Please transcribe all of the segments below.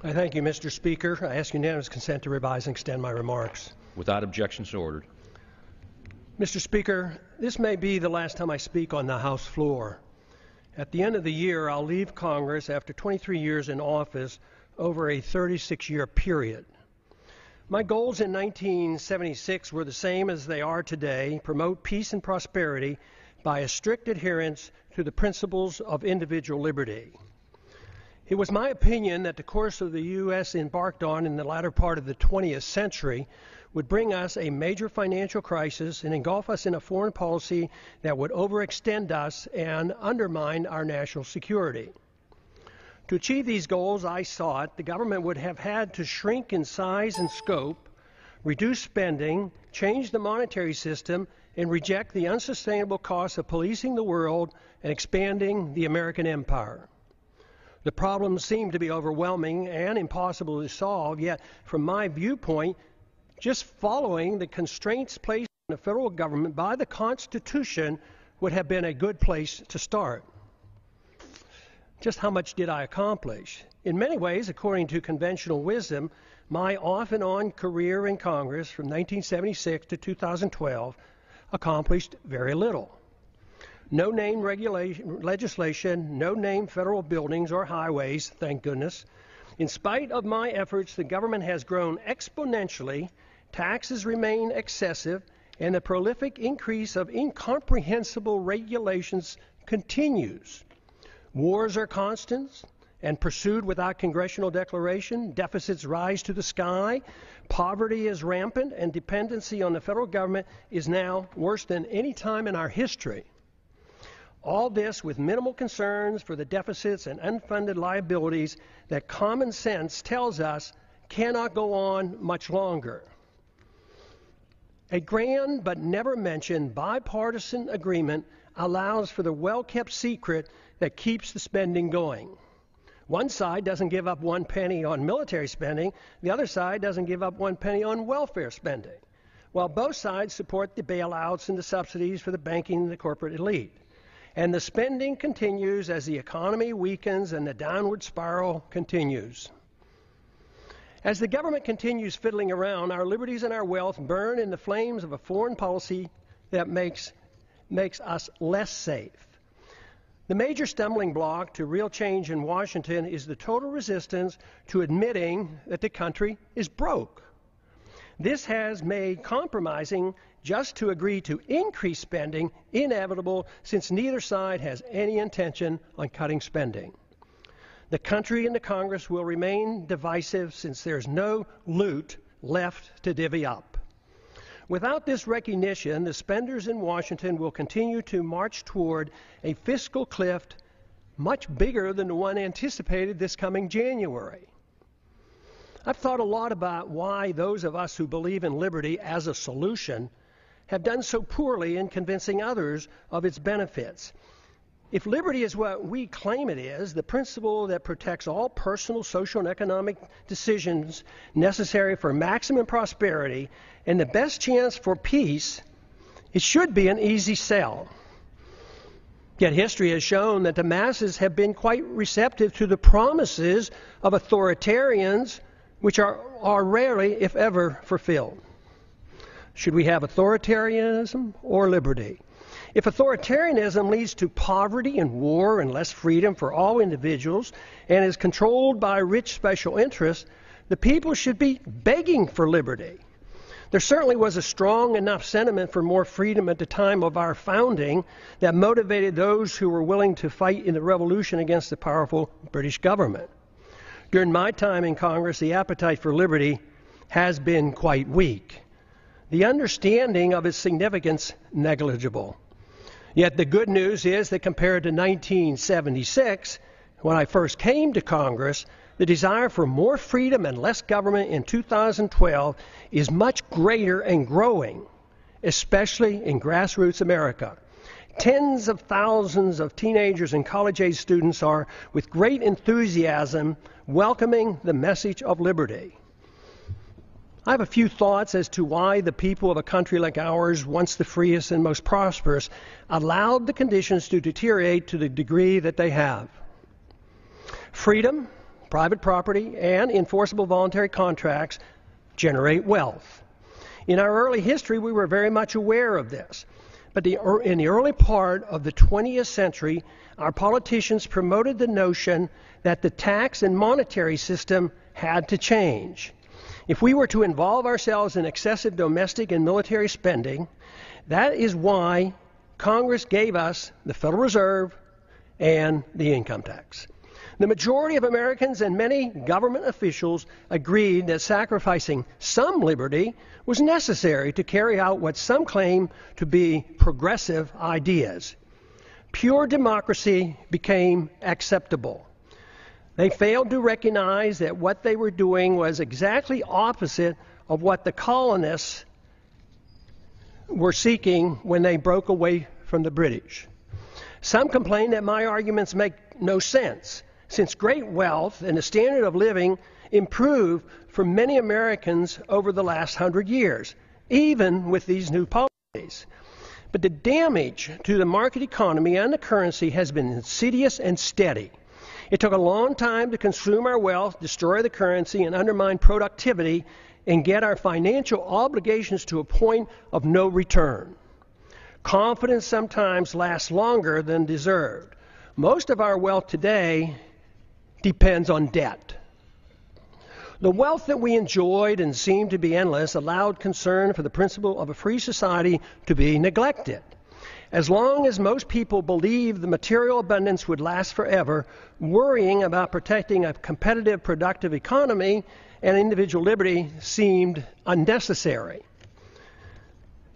I thank you, Mr. Speaker. I ask unanimous consent to revise and extend my remarks. Without objection, so ordered. Mr. Speaker, this may be the last time I speak on the House floor. At the end of the year, I'll leave Congress after 23 years in office over a 36-year period. My goals in 1976 were the same as they are today: promote peace and prosperity by a strict adherence to the principles of individual liberty. It was my opinion that the course of the U.S. embarked on in the latter part of the 20th century would bring us a major financial crisis and engulf us in a foreign policy that would overextend us and undermine our national security. To achieve these goals, I sought the government would have had to shrink in size and scope, reduce spending, change the monetary system, and reject the unsustainable costs of policing the world and expanding the American empire. The problems seem to be overwhelming and impossible to solve, yet from my viewpoint, just following the constraints placed on the federal government by the Constitution would have been a good place to start. Just how much did I accomplish? In many ways, according to conventional wisdom, my off and on career in Congress from 1976 to 2012 accomplished very little. No name legislation, no name federal buildings or highways, thank goodness. In spite of my efforts, the government has grown exponentially, taxes remain excessive, and the prolific increase of incomprehensible regulations continues. Wars are constant and pursued without congressional declaration. Deficits rise to the sky. Poverty is rampant, and dependency on the federal government is now worse than any time in our history. All this with minimal concerns for the deficits and unfunded liabilities that common sense tells us cannot go on much longer. A grand but never mentioned bipartisan agreement allows for the well-kept secret that keeps the spending going. One side doesn't give up 1 penny on military spending, the other side doesn't give up 1 penny on welfare spending, while both sides support the bailouts and the subsidies for the banking and the corporate elite. And the spending continues as the economy weakens and the downward spiral continues. As the government continues fiddling around, our liberties and our wealth burn in the flames of a foreign policy that makes us less safe. The major stumbling block to real change in Washington is the total resistance to admitting that the country is broke. This has made compromising just to agree to increase spending inevitable, since neither side has any intention on cutting spending. The country and the Congress will remain divisive since there's no loot left to divvy up. Without this recognition, the spenders in Washington will continue to march toward a fiscal cliff much bigger than the one anticipated this coming January. I've thought a lot about why those of us who believe in liberty as a solution have done so poorly in convincing others of its benefits. If liberty is what we claim it is, the principle that protects all personal, social, and economic decisions necessary for maximum prosperity and the best chance for peace, it should be an easy sell. Yet history has shown that the masses have been quite receptive to the promises of authoritarians, which are rarely, if ever, fulfilled. Should we have authoritarianism or liberty? If authoritarianism leads to poverty and war and less freedom for all individuals and is controlled by rich special interests, the people should be begging for liberty. There certainly was a strong enough sentiment for more freedom at the time of our founding that motivated those who were willing to fight in the revolution against the powerful British government. During my time in Congress, the appetite for liberty has been quite weak. The understanding of its significance negligible. Yet the good news is that compared to 1976, when I first came to Congress, the desire for more freedom and less government in 2012 is much greater and growing, especially in grassroots America. Tens of thousands of teenagers and college-age students are, with great enthusiasm, welcoming the message of liberty. I have a few thoughts as to why the people of a country like ours, once the freest and most prosperous, allowed the conditions to deteriorate to the degree that they have. Freedom, private property, and enforceable voluntary contracts generate wealth. In our early history, we were very much aware of this. But in the early part of the 20th century, our politicians promoted the notion that the tax and monetary system had to change. If we were to involve ourselves in excessive domestic and military spending, that is why Congress gave us the Federal Reserve and the income tax. The majority of Americans and many government officials agreed that sacrificing some liberty was necessary to carry out what some claim to be progressive ideas. Pure democracy became acceptable. They failed to recognize that what they were doing was exactly opposite of what the colonists were seeking when they broke away from the British. Some complain that my arguments make no sense, since great wealth and the standard of living improved for many Americans over the last 100 years, even with these new policies. But the damage to the market economy and the currency has been insidious and steady. It took a long time to consume our wealth, destroy the currency, and undermine productivity, and get our financial obligations to a point of no return. Confidence sometimes lasts longer than deserved. Most of our wealth today depends on debt. The wealth that we enjoyed and seemed to be endless allowed concern for the principle of a free society to be neglected. As long as most people believed the material abundance would last forever, worrying about protecting a competitive, productive economy and individual liberty seemed unnecessary.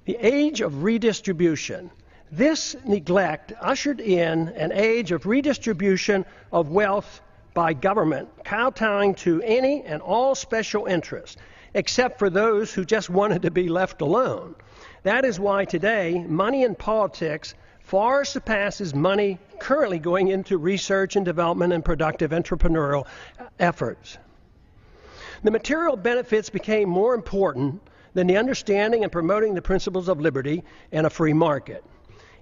The age of redistribution. This neglect ushered in an age of redistribution of wealth by government, kowtowing to any and all special interests, except for those who just wanted to be left alone. That is why today, money in politics far surpasses money currently going into research and development and productive entrepreneurial efforts. The material benefits became more important than the understanding and promoting the principles of liberty and a free market.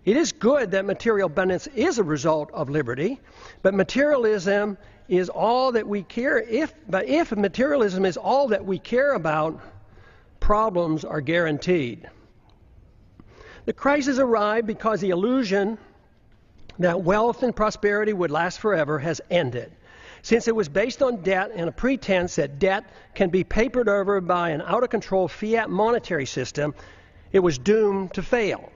It is good that material abundance is a result of liberty, but materialism is all that we care. If materialism is all that we care about, problems are guaranteed. The crisis arrived because the illusion that wealth and prosperity would last forever has ended. Since it was based on debt and a pretense that debt can be papered over by an out-of-control fiat monetary system, it was doomed to fail.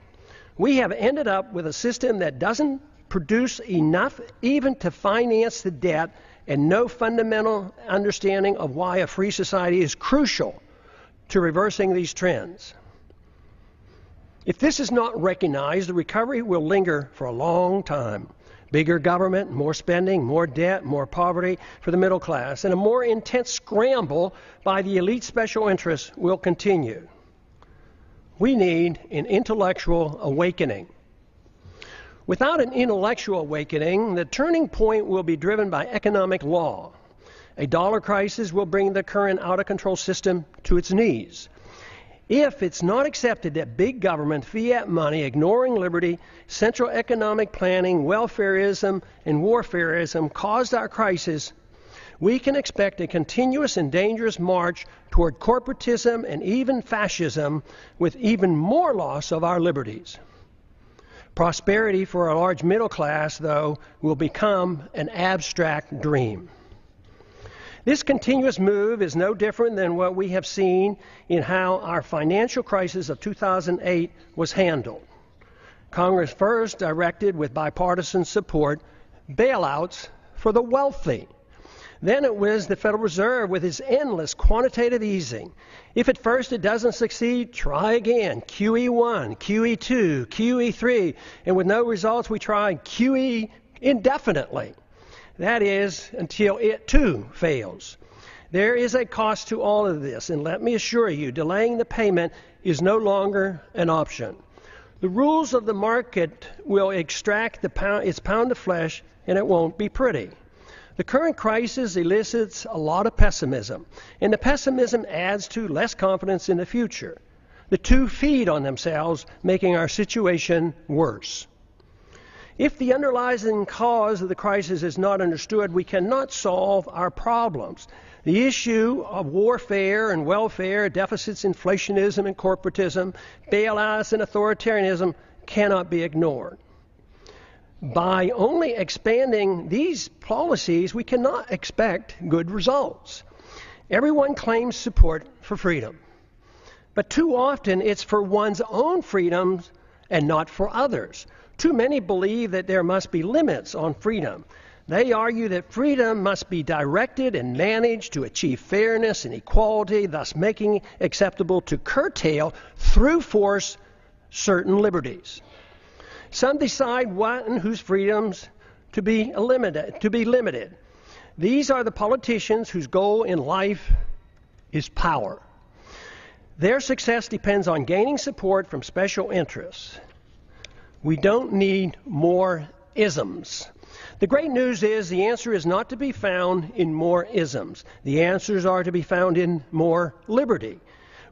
We have ended up with a system that doesn't produce enough even to finance the debt, and no fundamental understanding of why a free society is crucial to reversing these trends. If this is not recognized, the recovery will linger for a long time. Bigger government, more spending, more debt, more poverty for the middle class, and a more intense scramble by the elite special interests will continue. We need an intellectual awakening. Without an intellectual awakening, the turning point will be driven by economic law. A dollar crisis will bring the current out-of-control system to its knees. If it's not accepted that big government, fiat money, ignoring liberty, central economic planning, welfareism, and warfareism caused our crisis, we can expect a continuous and dangerous march toward corporatism and even fascism, with even more loss of our liberties. Prosperity for a large middle class, though, will become an abstract dream. This continuous move is no different than what we have seen in how our financial crisis of 2008 was handled. Congress first directed, with bipartisan support, bailouts for the wealthy. Then it was the Federal Reserve with its endless quantitative easing. If at first it doesn't succeed, try again. QE1, QE2, QE3, and with no results, we try QE indefinitely. That is, until it too fails. There is a cost to all of this, and let me assure you, delaying the payment is no longer an option. The rules of the market will extract its pound of flesh, and it won't be pretty. The current crisis elicits a lot of pessimism, and the pessimism adds to less confidence in the future. The two feed on themselves, making our situation worse. If the underlying cause of the crisis is not understood, we cannot solve our problems. The issue of warfare and welfare, deficits, inflationism and corporatism, bailouts and authoritarianism cannot be ignored. By only expanding these policies, we cannot expect good results. Everyone claims support for freedom, but too often it's for one's own freedoms and not for others. Too many believe that there must be limits on freedom. They argue that freedom must be directed and managed to achieve fairness and equality, thus making it acceptable to curtail through force certain liberties. Some decide what and whose freedoms to be limited. These are the politicians whose goal in life is power. Their success depends on gaining support from special interests. We don't need more isms. The great news is the answer is not to be found in more isms. The answers are to be found in more liberty,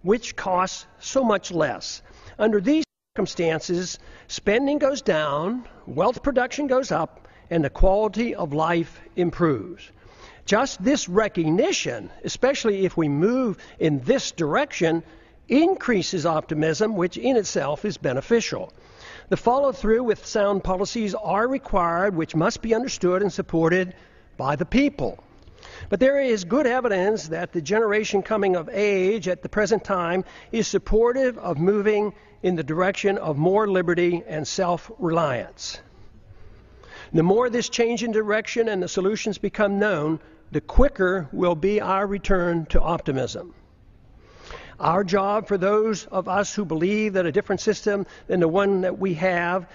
which costs so much less. Under these circumstances, spending goes down, wealth production goes up, and the quality of life improves. Just this recognition, especially if we move in this direction, increases optimism, which in itself is beneficial. The follow-through with sound policies are required, which must be understood and supported by the people. But there is good evidence that the generation coming of age at the present time is supportive of moving in the direction of more liberty and self-reliance. The more this change in direction and the solutions become known, the quicker will be our return to optimism. Our job for those of us who believe that a different system than the one that we had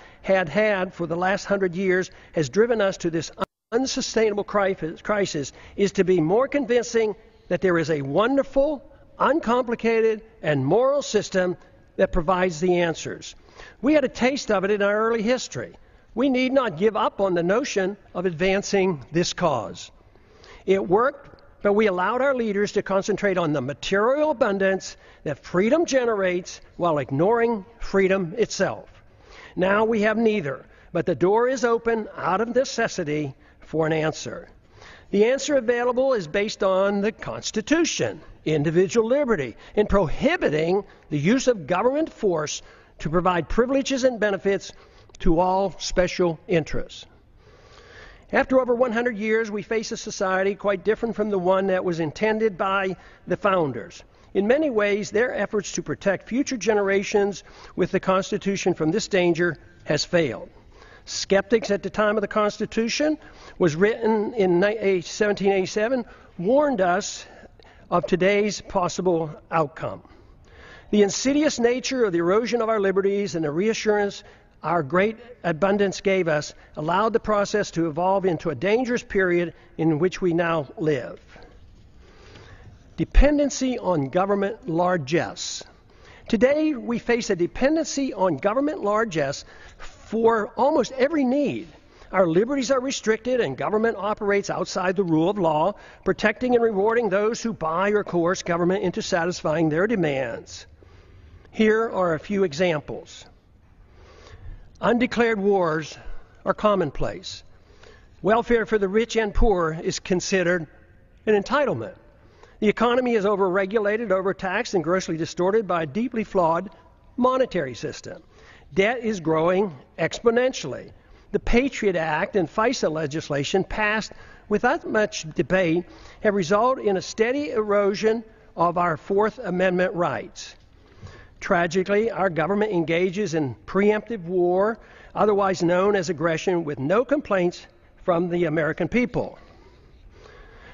for the last 100 years has driven us to this unsustainable crisis is to be more convincing that there is a wonderful, uncomplicated, and moral system that provides the answers. We had a taste of it in our early history. We need not give up on the notion of advancing this cause. It worked, but we allowed our leaders to concentrate on the material abundance that freedom generates while ignoring freedom itself. Now we have neither, but the door is open out of necessity for an answer. The answer available is based on the Constitution, individual liberty, in prohibiting the use of government force to provide privileges and benefits to all special interests. After over 100 years, we face a society quite different from the one that was intended by the founders. In many ways, their efforts to protect future generations with the Constitution from this danger has failed. Skeptics at the time of the Constitution, was written in 1787, warned us of today's possible outcome. The insidious nature of the erosion of our liberties and the reassurance our great abundance gave us allowed the process to evolve into a dangerous period in which we now live. Dependency on government largesse. Today, we face a dependency on government largesse for almost every need. Our liberties are restricted and government operates outside the rule of law, protecting and rewarding those who buy or coerce government into satisfying their demands. Here are a few examples. Undeclared wars are commonplace. Welfare for the rich and poor is considered an entitlement. The economy is overregulated, overtaxed, and grossly distorted by a deeply flawed monetary system. Debt is growing exponentially. The Patriot Act and FISA legislation passed without much debate have resulted in a steady erosion of our Fourth Amendment rights. Tragically, our government engages in preemptive war, otherwise known as aggression, with no complaints from the American people.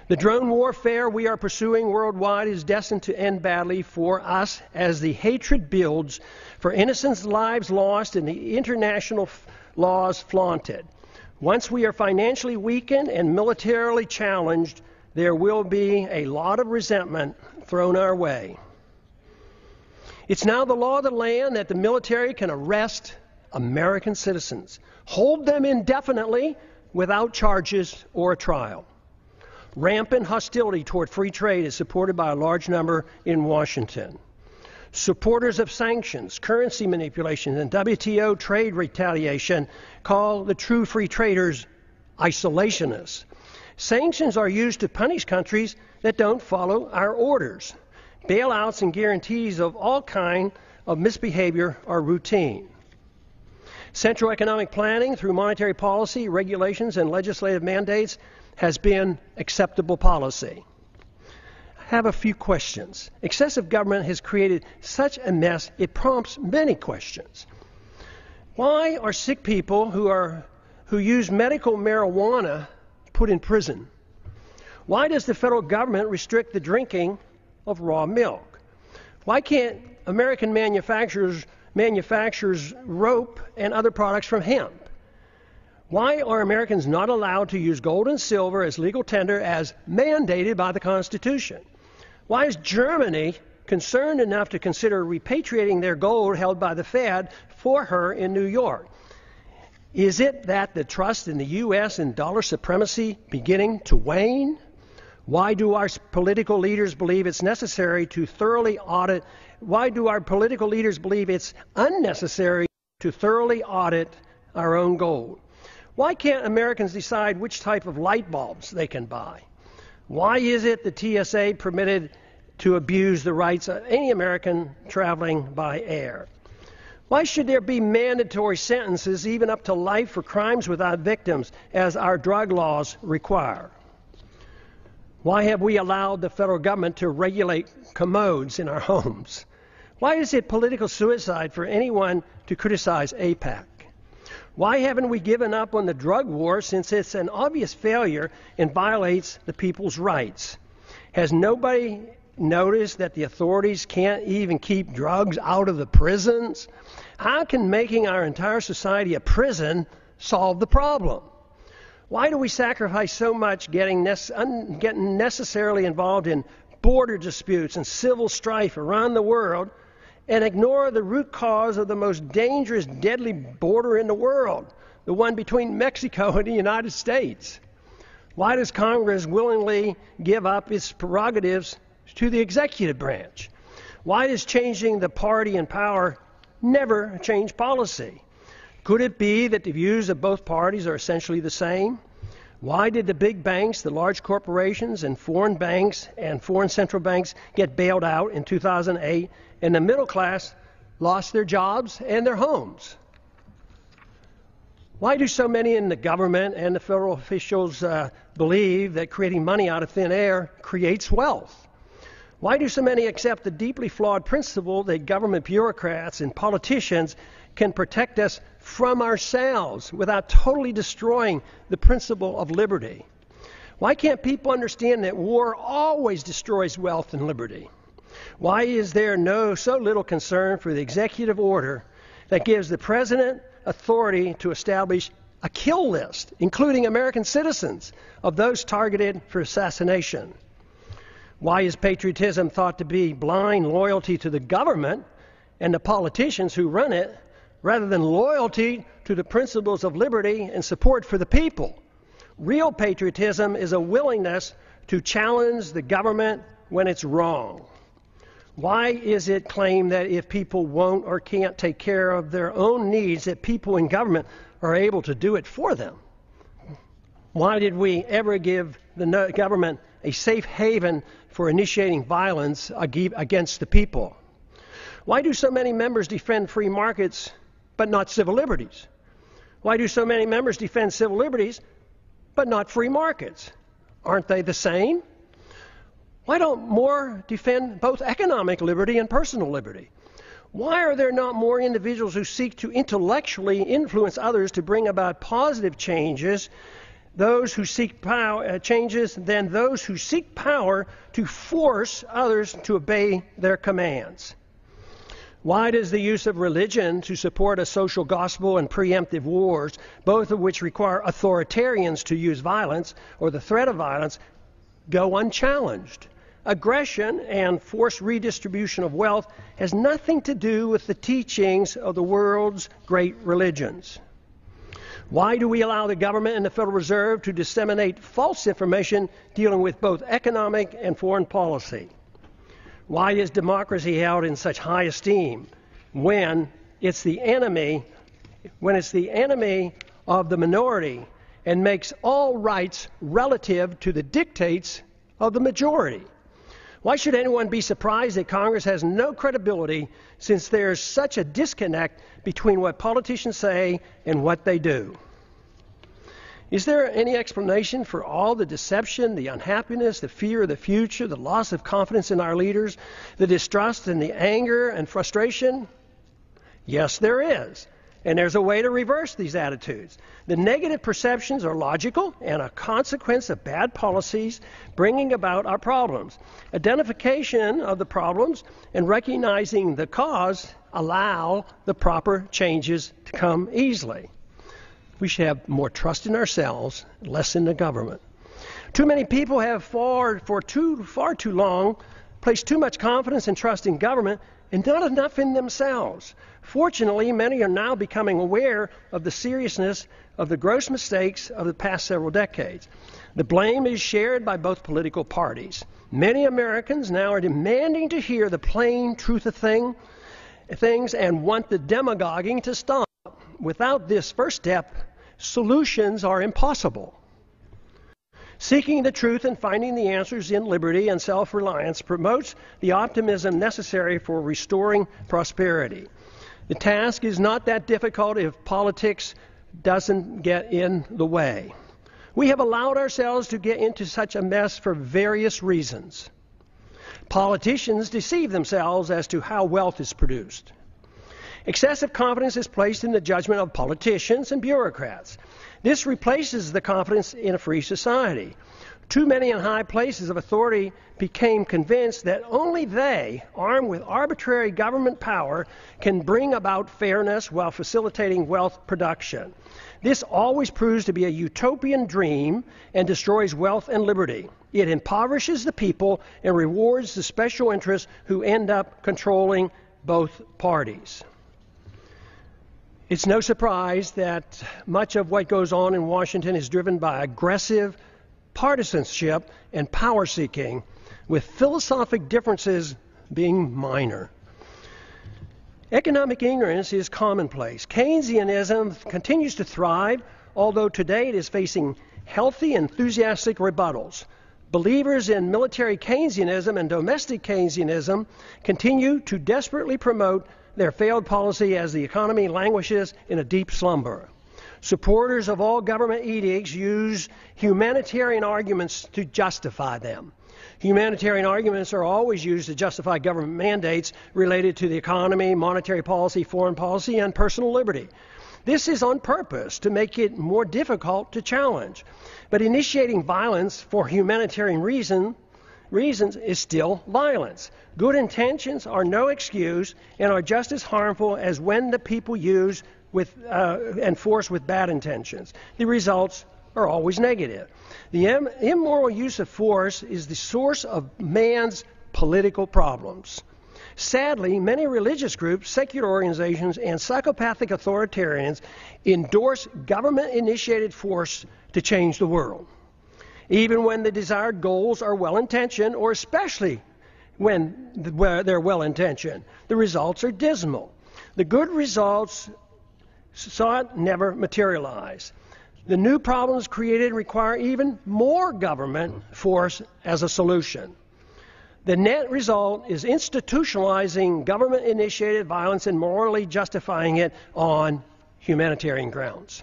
The drone warfare we are pursuing worldwide is destined to end badly for us as the hatred builds for innocent lives lost and the international laws flaunted. Once we are financially weakened and militarily challenged, there will be a lot of resentment thrown our way. It's now the law of the land that the military can arrest American citizens, hold them indefinitely without charges or a trial. Rampant hostility toward free trade is supported by a large number in Washington. Supporters of sanctions, currency manipulation, and WTO trade retaliation call the true free traders isolationists. Sanctions are used to punish countries that don't follow our orders. Bailouts and guarantees of all kinds of misbehavior are routine. Central economic planning through monetary policy, regulations, and legislative mandates has been acceptable policy. I have a few questions. Excessive government has created such a mess, it prompts many questions. Why are sick people who use medical marijuana put in prison? Why does the federal government restrict the drinking of raw milk? Why can't American manufacturers rope and other products from hemp? Why are Americans not allowed to use gold and silver as legal tender as mandated by the Constitution? Why is Germany concerned enough to consider repatriating their gold held by the Fed for her in New York? Is it that the trust in the U.S. and dollar supremacy beginning to wane? Why do our political leaders believe it's necessary to thoroughly audit? Why do our political leaders believe it's unnecessary to thoroughly audit our own gold? Why can't Americans decide which type of light bulbs they can buy? Why is it the TSA permitted to abuse the rights of any American traveling by air? Why should there be mandatory sentences, even up to life, for crimes without victims, as our drug laws require? Why have we allowed the federal government to regulate commodes in our homes? Why is it political suicide for anyone to criticize AIPAC? Why haven't we given up on the drug war, since it's an obvious failure and violates the people's rights? Has nobody noticed that the authorities can't even keep drugs out of the prisons? How can making our entire society a prison solve the problem? Why do we sacrifice so much getting necessarily involved in border disputes and civil strife around the world and ignore the root cause of the most dangerous, deadly border in the world, the one between Mexico and the United States? Why does Congress willingly give up its prerogatives to the executive branch? Why does changing the party in power never change policy? Could it be that the views of both parties are essentially the same? Why did the big banks, the large corporations, and foreign banks and foreign central banks get bailed out in 2008, and the middle class lost their jobs and their homes? Why do so many in the government and the federal officials believe that creating money out of thin air creates wealth? Why do so many accept the deeply flawed principle that government bureaucrats and politicians can protect us from ourselves without totally destroying the principle of liberty? Why can't people understand that war always destroys wealth and liberty? Why is there so little concern for the executive order that gives the president authority to establish a kill list, including American citizens, of those targeted for assassination? Why is patriotism thought to be blind loyalty to the government and the politicians who run it, rather than loyalty to the principles of liberty and support for the people? Real patriotism is a willingness to challenge the government when it's wrong. Why is it claimed that if people won't or can't take care of their own needs, that people in government are able to do it for them? Why did we ever give the government a safe haven for initiating violence against the people? Why do so many members defend free markets but not civil liberties? Why do so many members defend civil liberties but not free markets? Aren't they the same? Why don't more defend both economic liberty and personal liberty? Why are there not more individuals who seek to intellectually influence others to bring about positive changes, those who seek changes, than those who seek power to force others to obey their commands? Why does the use of religion to support a social gospel and preemptive wars, both of which require authoritarians to use violence or the threat of violence, go unchallenged? Aggression and forced redistribution of wealth has nothing to do with the teachings of the world's great religions. Why do we allow the government and the Federal Reserve to disseminate false information dealing with both economic and foreign policy? Why is democracy held in such high esteem when it's the enemy of the minority and makes all rights relative to the dictates of the majority? Why should anyone be surprised that Congress has no credibility since there's such a disconnect between what politicians say and what they do? Is there any explanation for all the deception, the unhappiness, the fear of the future, the loss of confidence in our leaders, the distrust and the anger and frustration? Yes, there is. And there's a way to reverse these attitudes. The negative perceptions are logical and a consequence of bad policies bringing about our problems. Identification of the problems and recognizing the cause allow the proper changes to come easily. We should have more trust in ourselves, less in the government. Too many people have far too long placed too much confidence and trust in government and not enough in themselves. Fortunately, many are now becoming aware of the seriousness of the gross mistakes of the past several decades. The blame is shared by both political parties. Many Americans now are demanding to hear the plain truth of things and want the demagoguing to stop. Without this first step, solutions are impossible. Seeking the truth and finding the answers in liberty and self-reliance promotes the optimism necessary for restoring prosperity. The task is not that difficult if politics doesn't get in the way. We have allowed ourselves to get into such a mess for various reasons. Politicians deceive themselves as to how wealth is produced. Excessive confidence is placed in the judgment of politicians and bureaucrats. This replaces the confidence in a free society. Too many in high places of authority became convinced that only they, armed with arbitrary government power, can bring about fairness while facilitating wealth production. This always proves to be a utopian dream and destroys wealth and liberty. It impoverishes the people and rewards the special interests who end up controlling both parties. It's no surprise that much of what goes on in Washington is driven by aggressive partisanship and power seeking, with philosophic differences being minor. Economic ignorance is commonplace. Keynesianism continues to thrive, although today it is facing healthy, enthusiastic rebuttals. Believers in military Keynesianism and domestic Keynesianism continue to desperately promote their failed policy as the economy languishes in a deep slumber. Supporters of all government edicts use humanitarian arguments to justify them. Humanitarian arguments are always used to justify government mandates related to the economy, monetary policy, foreign policy, and personal liberty. This is on purpose to make it more difficult to challenge. But initiating violence for humanitarian reasons is still violence. Good intentions are no excuse and are just as harmful as when the people use and force with bad intentions. The results are always negative. The immoral use of force is the source of man's political problems. Sadly, many religious groups, secular organizations, and psychopathic authoritarians endorse government-initiated force to change the world. Even when the desired goals are well-intentioned, or especially when they're well-intentioned, the results are dismal. The good results sought never materialize. The new problems created require even more government force as a solution. The net result is institutionalizing government-initiated violence and morally justifying it on humanitarian grounds.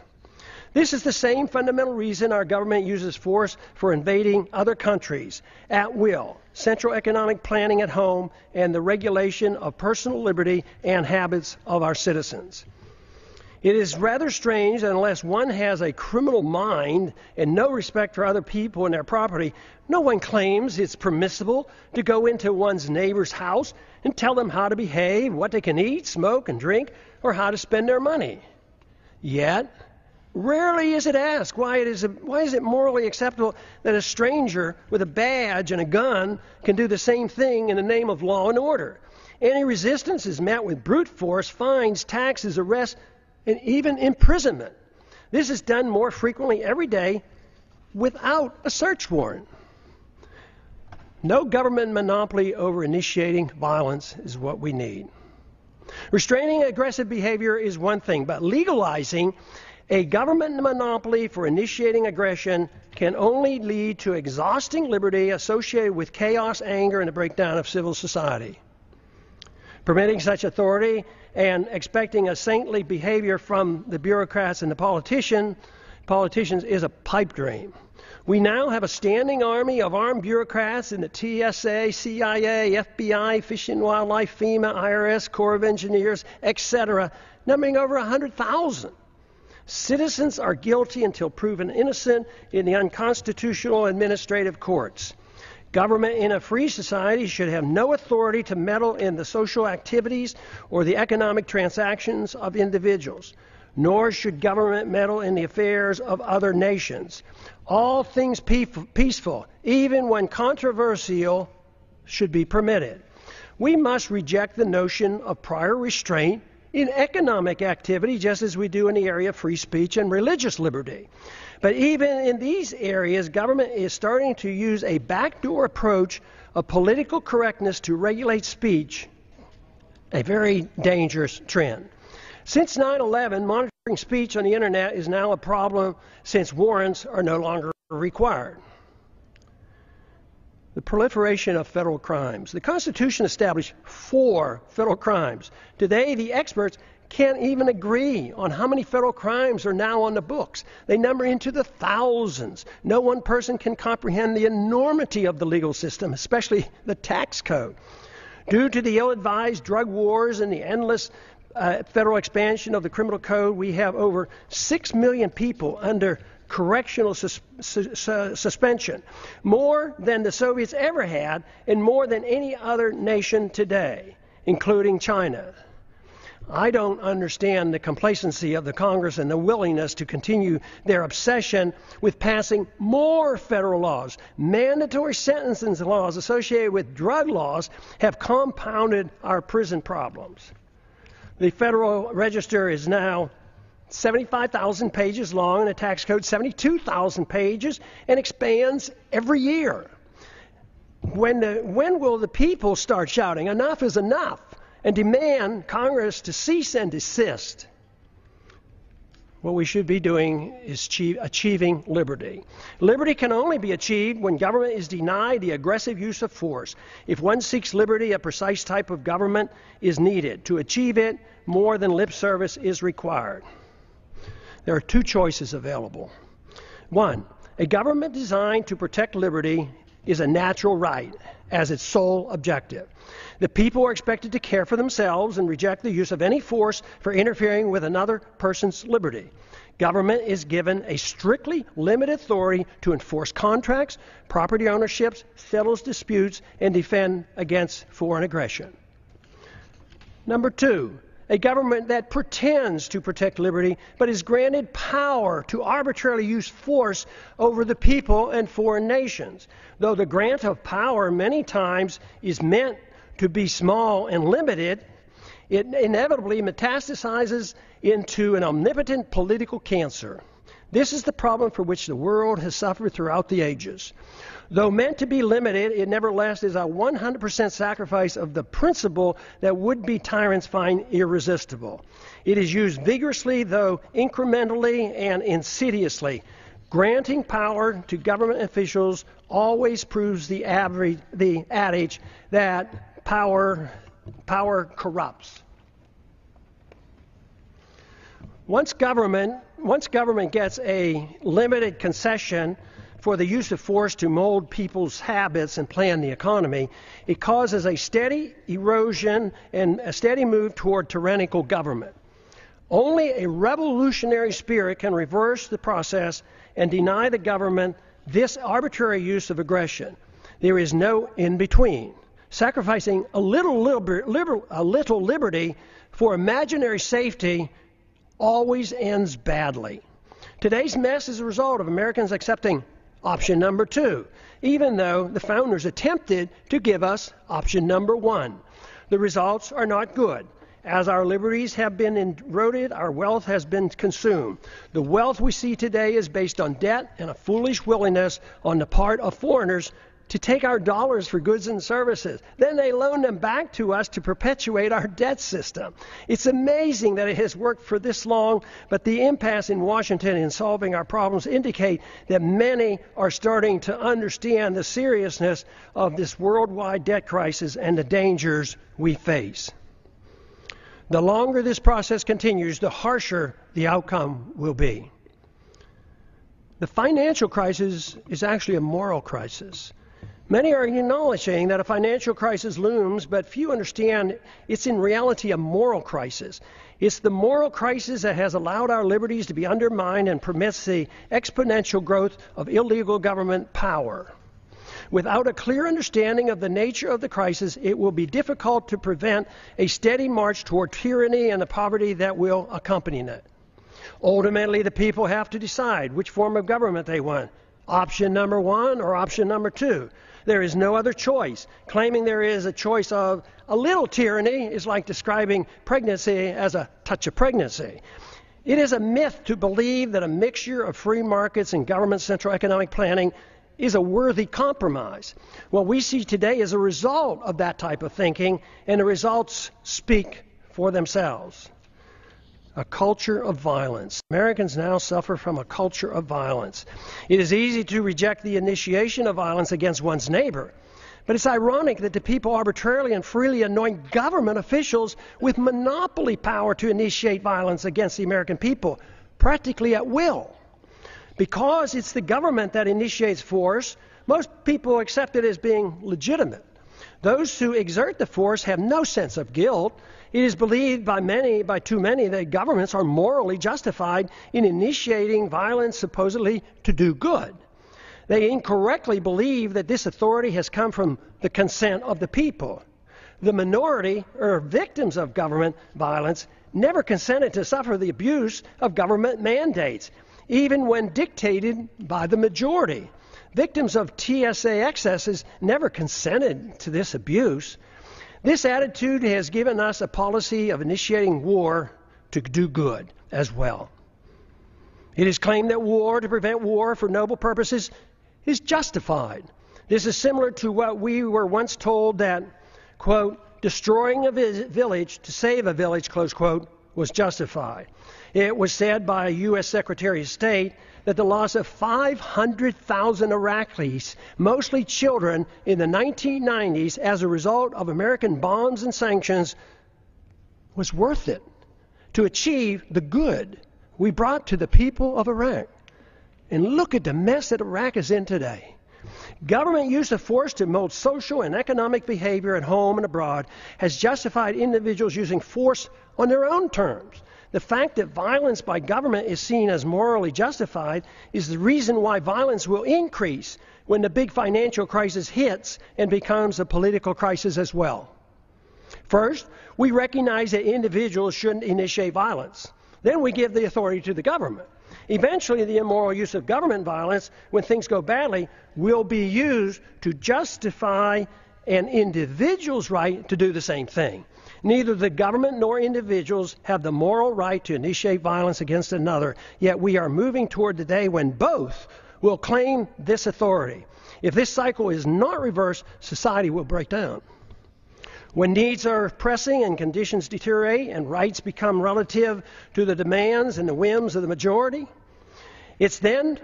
This is the same fundamental reason our government uses force for invading other countries at will, central economic planning at home, and the regulation of personal liberty and habits of our citizens. It is rather strange that unless one has a criminal mind and no respect for other people and their property, no one claims it's permissible to go into one's neighbor's house and tell them how to behave, what they can eat, smoke, and drink, or how to spend their money. Yet, rarely is it asked why is it morally acceptable that a stranger with a badge and a gun can do the same thing in the name of law and order. Any resistance is met with brute force, fines, taxes, arrests, and even imprisonment. This is done more frequently every day without a search warrant. No government monopoly over initiating violence is what we need. Restraining aggressive behavior is one thing, but legalizing a government monopoly for initiating aggression can only lead to exhausting liberty associated with chaos, anger, and a breakdown of civil society. Permitting such authority and expecting a saintly behavior from the bureaucrats and the politicians is a pipe dream. We now have a standing army of armed bureaucrats in the TSA, CIA, FBI, Fish and Wildlife, FEMA, IRS, Corps of Engineers, etc., numbering over 100,000. Citizens are guilty until proven innocent in the unconstitutional administrative courts. Government in a free society should have no authority to meddle in the social activities or the economic transactions of individuals, nor should government meddle in the affairs of other nations. All things peaceful, even when controversial, should be permitted. We must reject the notion of prior restraint in economic activity, just as we do in the area of free speech and religious liberty. But even in these areas, government is starting to use a backdoor approach of political correctness to regulate speech, a very dangerous trend. Since 9/11, monitoring speech on the internet is now a problem since warrants are no longer required. The proliferation of federal crimes. The Constitution established 4 federal crimes. Today, the experts can't even agree on how many federal crimes are now on the books. They number into the thousands. No one person can comprehend the enormity of the legal system, especially the tax code. Due to the ill-advised drug wars and the endless federal expansion of the criminal code, we have over 6 million people under correctional suspension, more than the Soviets ever had and more than any other nation today, including China. I don't understand the complacency of the Congress and the willingness to continue their obsession with passing more federal laws. Mandatory sentencing laws associated with drug laws have compounded our prison problems. The Federal Register is now 75,000 pages long, and the tax code 72,000 pages, and expands every year. When will the people start shouting, enough is enough, and demand Congress to cease and desist? What we should be doing is achieving liberty. Liberty can only be achieved when government is denied the aggressive use of force. If one seeks liberty, a precise type of government is needed. To achieve it, more than lip service is required. There are 2 choices available. 1, a government designed to protect liberty is a natural right as its sole objective. The people are expected to care for themselves and reject the use of any force for interfering with another person's liberty. Government is given a strictly limited authority to enforce contracts, property ownerships, settle disputes, and defend against foreign aggression. Number 2, a government that pretends to protect liberty but is granted power to arbitrarily use force over the people and foreign nations. Though the grant of power many times is meant to be small and limited, it inevitably metastasizes into an omnipotent political cancer. This is the problem for which the world has suffered throughout the ages. Though meant to be limited, it nevertheless is a 100% sacrifice of the principle that would-be tyrants find irresistible. It is used vigorously, though incrementally and insidiously. Granting power to government officials always proves the adage that power corrupts. Once government gets a limited concession for the use of force to mold people's habits and plan the economy, it causes a steady erosion and a steady move toward tyrannical government. Only a revolutionary spirit can reverse the process and deny the government this arbitrary use of aggression. There is no in-between. Sacrificing a little liberty for imaginary safety always ends badly. Today's mess is a result of Americans accepting option number 2, even though the founders attempted to give us option number 1. The results are not good. As our liberties have been eroded, our wealth has been consumed. The wealth we see today is based on debt and a foolish willingness on the part of foreigners to take our dollars for goods and services. Then they loan them back to us to perpetuate our debt system. It's amazing that it has worked for this long, but the impasse in Washington in solving our problems indicate that many are starting to understand the seriousness of this worldwide debt crisis and the dangers we face. The longer this process continues, the harsher the outcome will be. The financial crisis is actually a moral crisis. Many are acknowledging that a financial crisis looms, but few understand it's in reality a moral crisis. It's the moral crisis that has allowed our liberties to be undermined and permits the exponential growth of illegal government power. Without a clear understanding of the nature of the crisis, it will be difficult to prevent a steady march toward tyranny and the poverty that will accompany it. Ultimately, the people have to decide which form of government they want. Option number 1 or option number 2. There is no other choice. Claiming there is a choice of a little tyranny is like describing pregnancy as a touch of pregnancy. It is a myth to believe that a mixture of free markets and government central economic planning is a worthy compromise. What we see today is a result of that type of thinking, and the results speak for themselves. A culture of violence. Americans now suffer from a culture of violence. It is easy to reject the initiation of violence against one's neighbor, but it's ironic that the people arbitrarily and freely anoint government officials with monopoly power to initiate violence against the American people, practically at will. Because it's the government that initiates force, most people accept it as being legitimate. Those who exert the force have no sense of guilt. It is believed by too many, that governments are morally justified in initiating violence supposedly to do good. They incorrectly believe that this authority has come from the consent of the people. The minority, or victims of government violence, never consented to suffer the abuse of government mandates, even when dictated by the majority. Victims of TSA excesses never consented to this abuse. This attitude has given us a policy of initiating war to do good as well. It is claimed that war to prevent war for noble purposes is justified. This is similar to what we were once told that, quote, destroying a village to save a village, close quote, was justified. It was said by a U.S. Secretary of State that the loss of 500,000 Iraqis, mostly children, in the 1990s as a result of American bombs and sanctions was worth it to achieve the good we brought to the people of Iraq. And look at the mess that Iraq is in today. Government use of force to mold social and economic behavior at home and abroad has justified individuals using force on their own terms. The fact that violence by government is seen as morally justified is the reason why violence will increase when the big financial crisis hits and becomes a political crisis as well. First, we recognize that individuals shouldn't initiate violence. Then we give the authority to the government. Eventually, the immoral use of government violence, when things go badly, will be used to justify an individual's right to do the same thing. Neither the government nor individuals have the moral right to initiate violence against another, yet we are moving toward the day when both will claim this authority. If this cycle is not reversed, society will break down. When needs are pressing and conditions deteriorate and rights become relative to the demands and the whims of the majority, it's then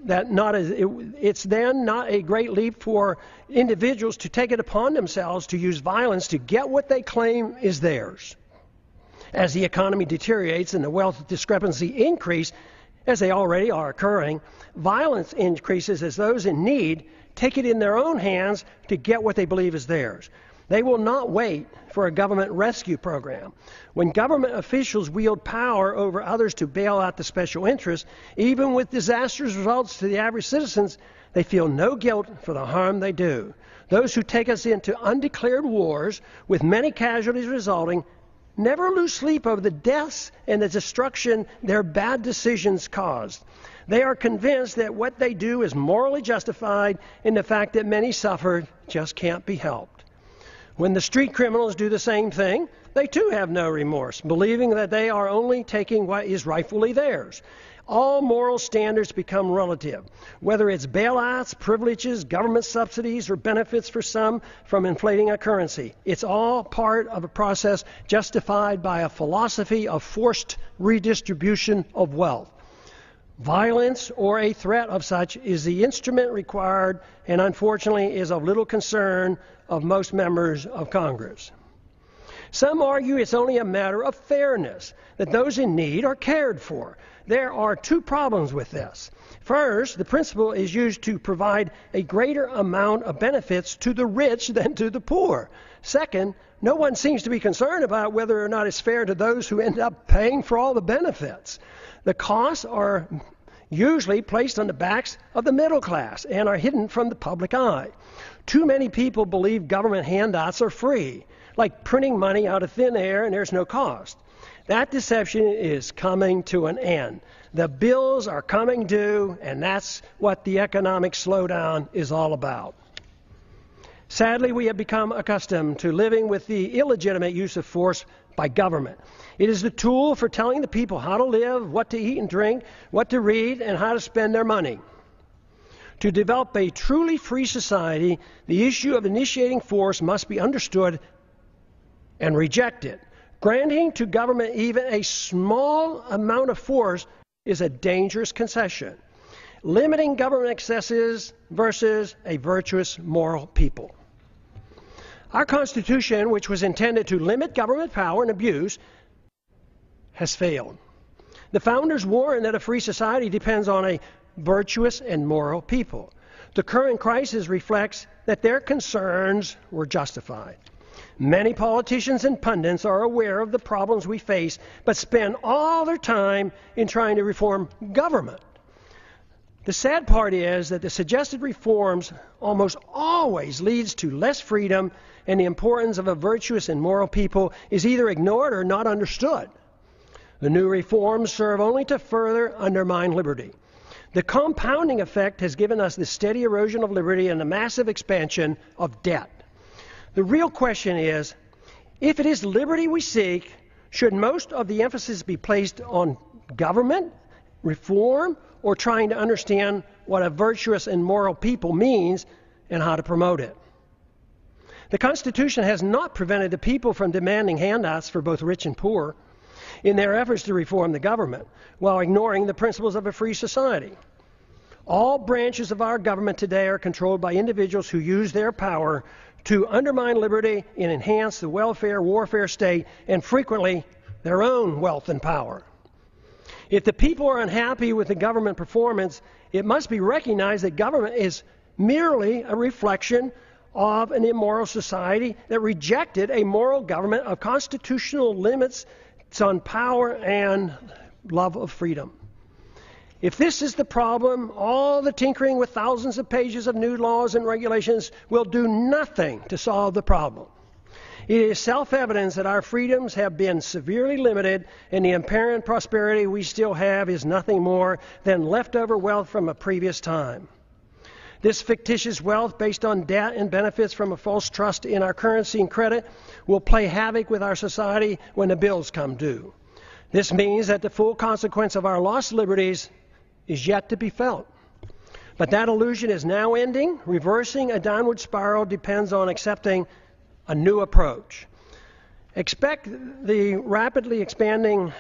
not a great leap for individuals to take it upon themselves to use violence to get what they claim is theirs. As the economy deteriorates and the wealth discrepancy increase, as they already are occurring, violence increases as those in need take it in their own hands to get what they believe is theirs. They will not wait for a government rescue program. When government officials wield power over others to bail out the special interests, even with disastrous results to the average citizens, they feel no guilt for the harm they do. Those who take us into undeclared wars, with many casualties resulting, never lose sleep over the deaths and the destruction their bad decisions caused. They are convinced that what they do is morally justified, and the fact that many suffer just can't be helped. When the street criminals do the same thing, they too have no remorse, believing that they are only taking what is rightfully theirs. All moral standards become relative, whether it's bailouts, privileges, government subsidies, or benefits for some from inflating a currency. It's all part of a process justified by a philosophy of forced redistribution of wealth. Violence or a threat of such is the instrument required and unfortunately is of little concern of most members of Congress. Some argue it's only a matter of fairness, that those in need are cared for. There are two problems with this. First, the principle is used to provide a greater amount of benefits to the rich than to the poor. Second, no one seems to be concerned about whether or not it's fair to those who end up paying for all the benefits. The costs are usually placed on the backs of the middle class and are hidden from the public eye. Too many people believe government handouts are free, like printing money out of thin air and there's no cost. That deception is coming to an end. The bills are coming due, and that's what the economic slowdown is all about. Sadly, we have become accustomed to living with the illegitimate use of force by government. It is the tool for telling the people how to live, what to eat and drink, what to read, and how to spend their money. To develop a truly free society, the issue of initiating force must be understood and rejected. Granting to government even a small amount of force is a dangerous concession. Limiting government excesses versus a virtuous moral people. Our Constitution, which was intended to limit government power and abuse, has failed. The founders warned that a free society depends on a virtuous and moral people. The current crisis reflects that their concerns were justified. Many politicians and pundits are aware of the problems we face, but spend all their time in trying to reform government. The sad part is that the suggested reforms almost always leads to less freedom, and the importance of a virtuous and moral people is either ignored or not understood. The new reforms serve only to further undermine liberty. The compounding effect has given us the steady erosion of liberty and the massive expansion of debt. The real question is, if it is liberty we seek, should most of the emphasis be placed on government, reform, or trying to understand what a virtuous and moral people means and how to promote it? The Constitution has not prevented the people from demanding handouts for both rich and poor in their efforts to reform the government, while ignoring the principles of a free society. All branches of our government today are controlled by individuals who use their power to undermine liberty and enhance the welfare warfare state, and frequently their own wealth and power. If the people are unhappy with the government performance, it must be recognized that government is merely a reflection of an immoral society that rejected a moral government of constitutional limits on power and love of freedom. If this is the problem, all the tinkering with thousands of pages of new laws and regulations will do nothing to solve the problem. It is self-evident that our freedoms have been severely limited, and the apparent prosperity we still have is nothing more than leftover wealth from a previous time. This fictitious wealth based on debt and benefits from a false trust in our currency and credit will play havoc with our society when the bills come due. This means that the full consequence of our lost liberties is yet to be felt. But that illusion is now ending. Reversing a downward spiral depends on accepting a new approach. Expect the rapidly expanding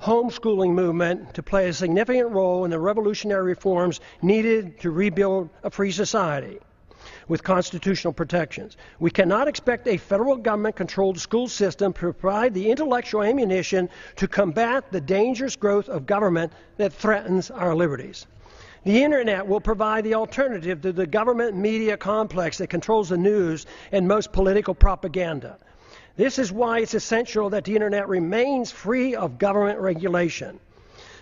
homeschooling movement to play a significant role in the revolutionary reforms needed to rebuild a free society with constitutional protections. We cannot expect a federal government-controlled school system to provide the intellectual ammunition to combat the dangerous growth of government that threatens our liberties. The Internet will provide the alternative to the government media complex that controls the news and most political propaganda. This is why it's essential that the Internet remains free of government regulation.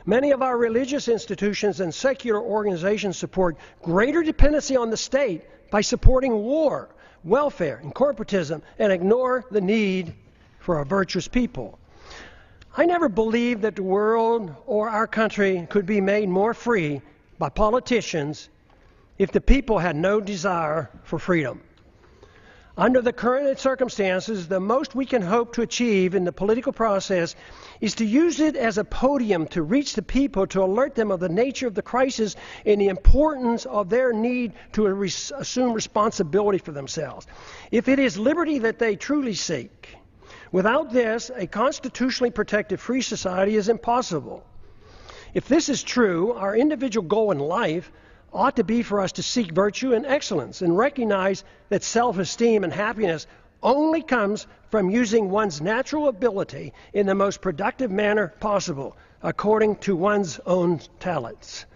Many of our religious institutions and secular organizations support greater dependency on the state by supporting war, welfare, and corporatism, and ignore the need for a virtuous people. I never believed that the world or our country could be made more free by politicians if the people had no desire for freedom. Under the current circumstances, the most we can hope to achieve in the political process is to use it as a podium to reach the people, to alert them of the nature of the crisis and the importance of their need to assume responsibility for themselves. If it is liberty that they truly seek, without this, a constitutionally protected free society is impossible. If this is true, our individual goal in life ought to be for us to seek virtue and excellence and recognize that self-esteem and happiness only comes from using one's natural ability in the most productive manner possible, according to one's own talents.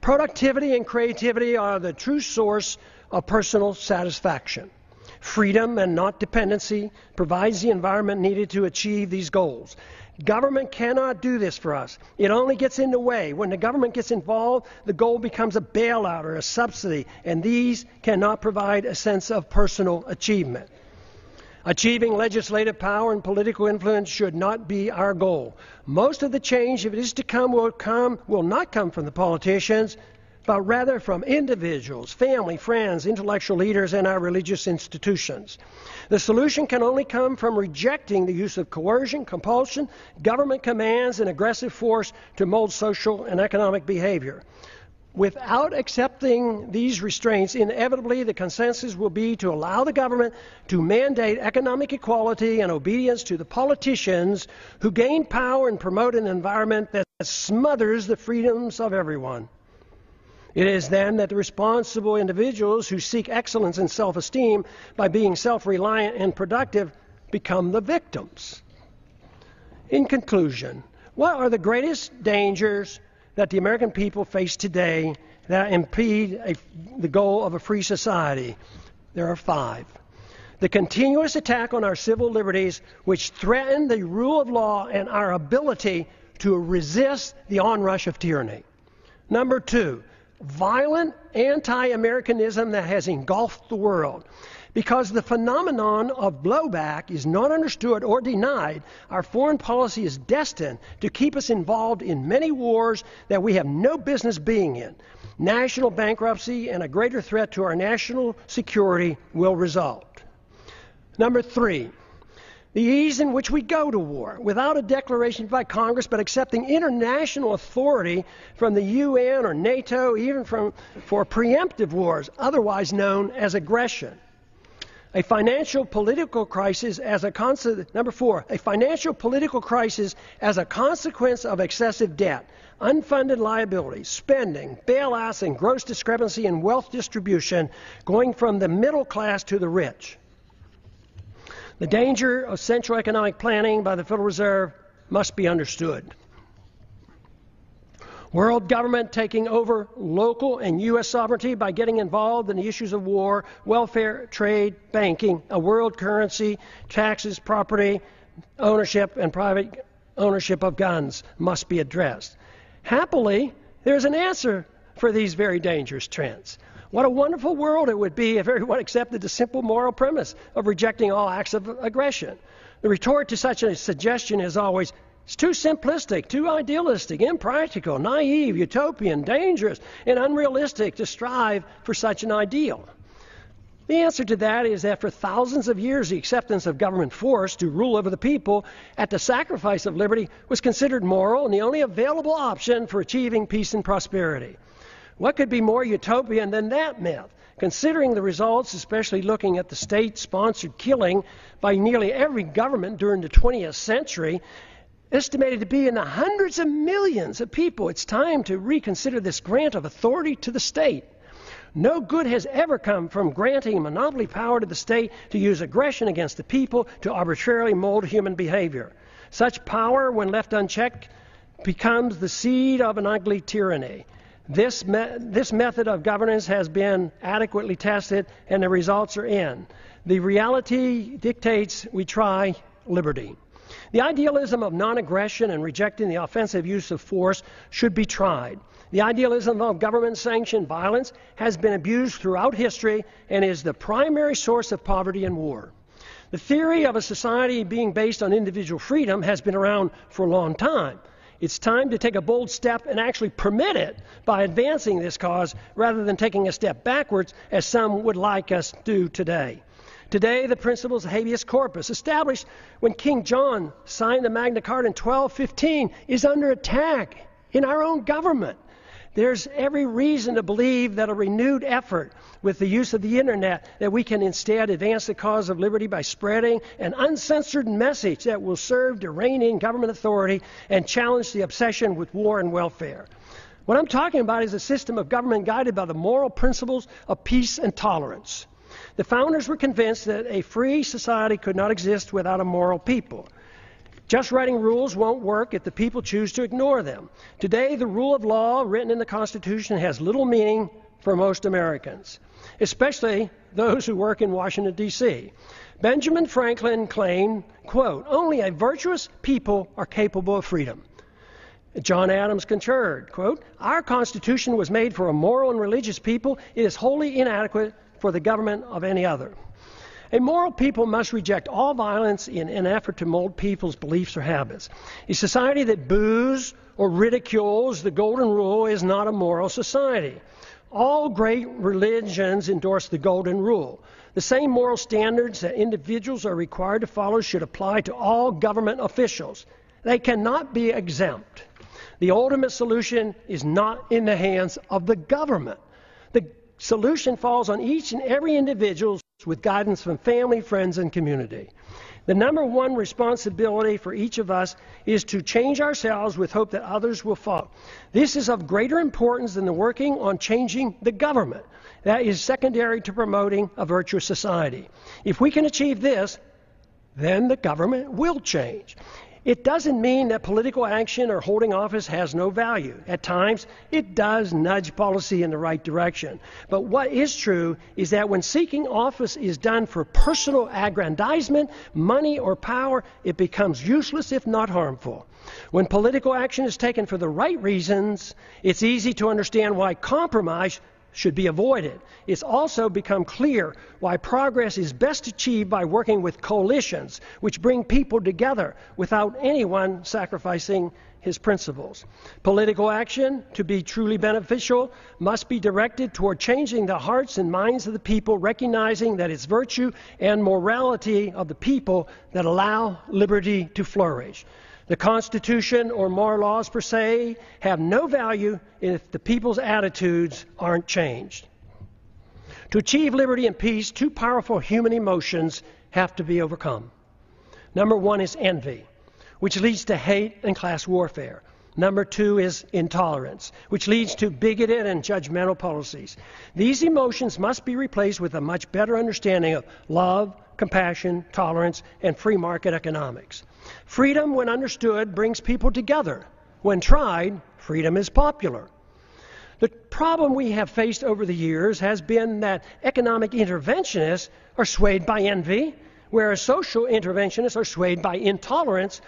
Productivity and creativity are the true source of personal satisfaction. Freedom and not dependency provides the environment needed to achieve these goals. Government cannot do this for us. It only gets in the way. When the government gets involved, the goal becomes a bailout or a subsidy, and these cannot provide a sense of personal achievement. Achieving legislative power and political influence should not be our goal. Most of the change, if it is to come, will not come from the politicians, but rather from individuals, family, friends, intellectual leaders, and our religious institutions. The solution can only come from rejecting the use of coercion, compulsion, government commands, and aggressive force to mold social and economic behavior. Without accepting these restraints, inevitably the consensus will be to allow the government to mandate economic equality and obedience to the politicians who gain power and promote an environment that smothers the freedoms of everyone. It is then that the responsible individuals who seek excellence and self-esteem by being self-reliant and productive become the victims. In conclusion, what are the greatest dangers that the American people face today that impede the goal of a free society? There are 5. The continuous attack on our civil liberties, which threaten the rule of law and our ability to resist the onrush of tyranny. Number 2, violent anti-Americanism that has engulfed the world. Because the phenomenon of blowback is not understood or denied, our foreign policy is destined to keep us involved in many wars that we have no business being in. National bankruptcy and a greater threat to our national security will result. Number 3, the ease in which we go to war, without a declaration by Congress, but accepting international authority from the UN or NATO, even for preemptive wars, otherwise known as aggression. A financial political crisis as a Number 4, a financial political crisis as a consequence of excessive debt, unfunded liabilities, spending, bailouts, and gross discrepancy in wealth distribution, going from the middle class to the rich. The danger of central economic planning by the Federal Reserve must be understood. World government taking over local and U.S. sovereignty by getting involved in the issues of war, welfare, trade, banking, a world currency, taxes, property, ownership, and private ownership of guns must be addressed. Happily, there's an answer for these very dangerous trends. What a wonderful world it would be if everyone accepted the simple moral premise of rejecting all acts of aggression. The retort to such a suggestion is always, it's too simplistic, too idealistic, impractical, naive, utopian, dangerous, and unrealistic to strive for such an ideal. The answer to that is that for thousands of years, the acceptance of government force to rule over the people at the sacrifice of liberty was considered moral and the only available option for achieving peace and prosperity. What could be more utopian than that myth? Considering the results, especially looking at the state-sponsored killing by nearly every government during the 20th century, estimated to be in the hundreds of millions of people, it's time to reconsider this grant of authority to the state. No good has ever come from granting monopoly power to the state to use aggression against the people to arbitrarily mold human behavior. Such power, when left unchecked, becomes the seed of an ugly tyranny. This method of governance has been adequately tested, and the results are in. The reality dictates we try liberty. The idealism of non-aggression and rejecting the offensive use of force should be tried. The idealism of government-sanctioned violence has been abused throughout history and is the primary source of poverty and war. The theory of a society being based on individual freedom has been around for a long time. It's time to take a bold step and actually permit it by advancing this cause rather than taking a step backwards as some would like us to do today. Today, the principles of habeas corpus, established when King John signed the Magna Carta in 1215, is under attack in our own government. There's every reason to believe that a renewed effort with the use of the internet, that we can instead advance the cause of liberty by spreading an uncensored message that will serve to rein in government authority and challenge the obsession with war and welfare. What I'm talking about is a system of government guided by the moral principles of peace and tolerance. The founders were convinced that a free society could not exist without a moral people. Just writing rules won't work if the people choose to ignore them. Today, the rule of law written in the Constitution has little meaning for most Americans, especially those who work in Washington, D.C. Benjamin Franklin claimed, quote, "Only a virtuous people are capable of freedom." John Adams concurred, quote, "Our Constitution was made for a moral and religious people. It is wholly inadequate for the government of any other." A moral people must reject all violence in an effort to mold people's beliefs or habits. A society that boos or ridicules the golden rule is not a moral society. All great religions endorse the golden rule. The same moral standards that individuals are required to follow should apply to all government officials. They cannot be exempt. The ultimate solution is not in the hands of the government. The solution falls on each and every individual with guidance from family, friends, and community. The number one responsibility for each of us is to change ourselves with hope that others will follow. This is of greater importance than the working on changing the government. That is secondary to promoting a virtuous society. If we can achieve this, then the government will change. It doesn't mean that political action or holding office has no value. At times, it does nudge policy in the right direction. But what is true is that when seeking office is done for personal aggrandizement, money, or power, it becomes useless if not harmful. When political action is taken for the right reasons, it's easy to understand why compromise should be avoided. It's also become clear why progress is best achieved by working with coalitions, which bring people together without anyone sacrificing his principles. Political action, to be truly beneficial, must be directed toward changing the hearts and minds of the people, recognizing that it's virtue and morality of the people that allow liberty to flourish. The Constitution or moral laws per se have no value if the people's attitudes aren't changed. To achieve liberty and peace, two powerful human emotions have to be overcome. Number one is envy, which leads to hate and class warfare. Number two is intolerance, which leads to bigoted and judgmental policies. These emotions must be replaced with a much better understanding of love, compassion, tolerance, and free market economics. Freedom, when understood, brings people together. When tried, freedom is popular. The problem we have faced over the years has been that economic interventionists are swayed by envy, whereas social interventionists are swayed by intolerance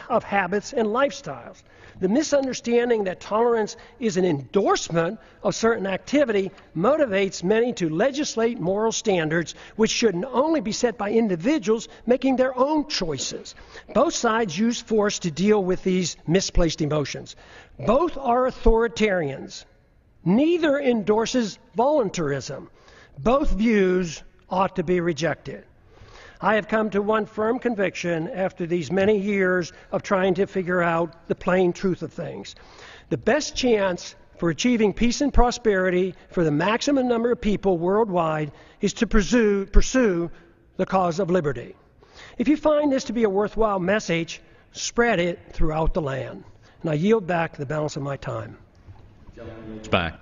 of habits and lifestyles. The misunderstanding that tolerance is an endorsement of certain activity motivates many to legislate moral standards which should only be set by individuals making their own choices. Both sides use force to deal with these misplaced emotions. Both are authoritarians. Neither endorses voluntarism. Both views ought to be rejected. I have come to one firm conviction after these many years of trying to figure out the plain truth of things. The best chance for achieving peace and prosperity for the maximum number of people worldwide is to pursue the cause of liberty. If you find this to be a worthwhile message, spread it throughout the land. And I yield back the balance of my time. It's back.